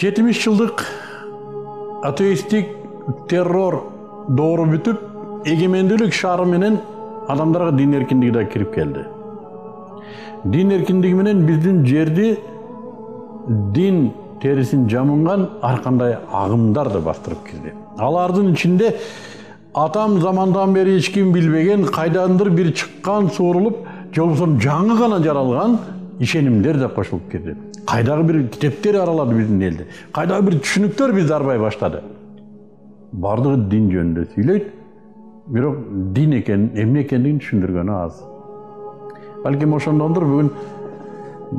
70 жылдық атеистик террор doğru бүтүп, эгемендүүлүк шаары менен адамдарга дин эркиндиги да кирип келди. Дин эркиндиги менен биздин жерди дин терисин жамынган ар кандай агымдар да бастырып кирди. Алардын ичинде атам замандан бери эч ким билбеген, кайдандыр бир чыккан, суурулуп, же болбосо жаңы гана жаралган ишенимдер да кошулуп кирди. Кайдагы бир китептер аралады биздин элди. Кайдагы бир түшүнүктөр бизди арбай баштады. Бардыгы дин жөнүндө сүйлөйт, бирок дин экен, эмне экендигин түшүндүргөнү аз. Балким ошондондур бүгүн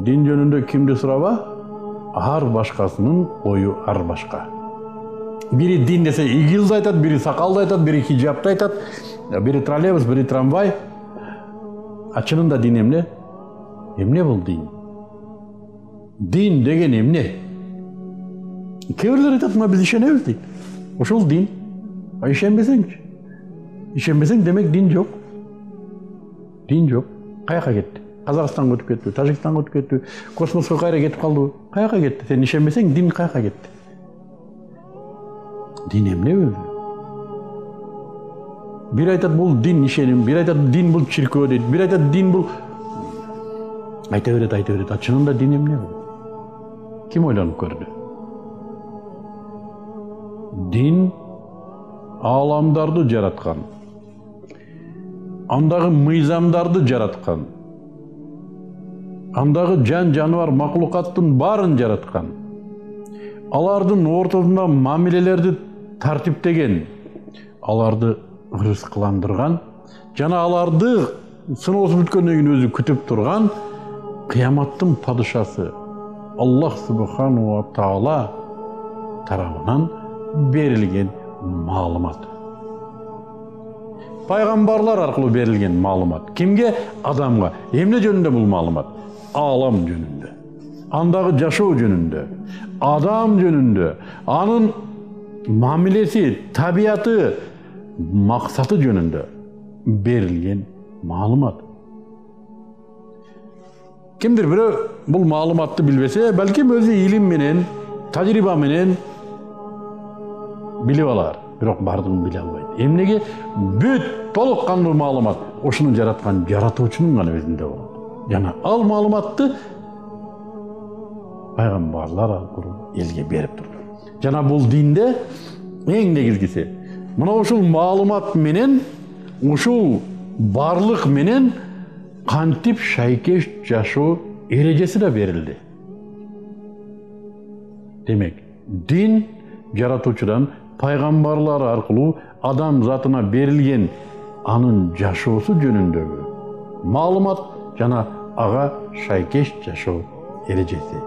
дин жөнүндө кимди сураба, ар башкасынын ою ар башка. Бири дин десе игилди айтат, бири сакалды айтат, бири хижабды айтат, бири троллейбус, бири трамвай. А чынында дин эмне? Эмне бул дин? Дин деген эмне? Кээ бирлер айтат, мына биз ишенебиз дейт. Ошол дин. А ишенбесеңчи? Ишенбесең демек дин жок. Дин жок. Каяка кетти? Казакстанга өтүп кетти, Тажикстанга өтүп кетти, космоско кайра кетип калдыбы? Каяка кетти? Сен ишенбесең дин каяка кетти? Дин эмне өзү? Бир айтат бул дин ишеним, бир айтат дин бул чиркөө дейт, бир айтат дин бул айта берет. А чынында дин эмне бул? Ким ойлонуп көрдү? Дин ааламдарды жараткан. Андагы мыйзамдарды жараткан. Андагы жан жаныбар макулукаттын баарын жараткан. Алардын ортосунда мамилелерди тартиптеген, аларды рызкыландырган, жана аларды сыноосу бүткөндөн кийин өзү күтүп турган кыяматтын падышасы Аллах субхану ва таала тарабынан берилген маалымат. Пайгамбарлар аркылуу берилген маалымат. Кимге? Адамга. Эмне жөнүндө бул маалымат? Алам жөнүндө. Андагы жашоо жөнүндө. Адам жөнүндө. Анын мамилеси, табияты, максаты жөнүндө берилген маалымат. Кимдир бирөө бул маалыматты билбесе, балким өзү илим менен, тажрыйба менен билип алар, бирок бардыгын биле албайт. Эмнеге? Бүт толук кандуу маалымат ошону жараткан жаратуучунун гана өзүндө болот. Жана ал маалыматты пайгамбарлар аркылуу элге берип турду. Жана бул динде эң негизгиси мына ушул маалымат менен, ушул барлык менен кантип шайкеш жашоо эрежеси да берилди. Демек, дин жаратуучудан пайгамбарлар аркылуу адам затына берилген анын жашоосу жөнүндөгү маалымат жана ага шайкеш жашоо эрежеси.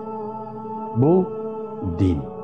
Бул дин.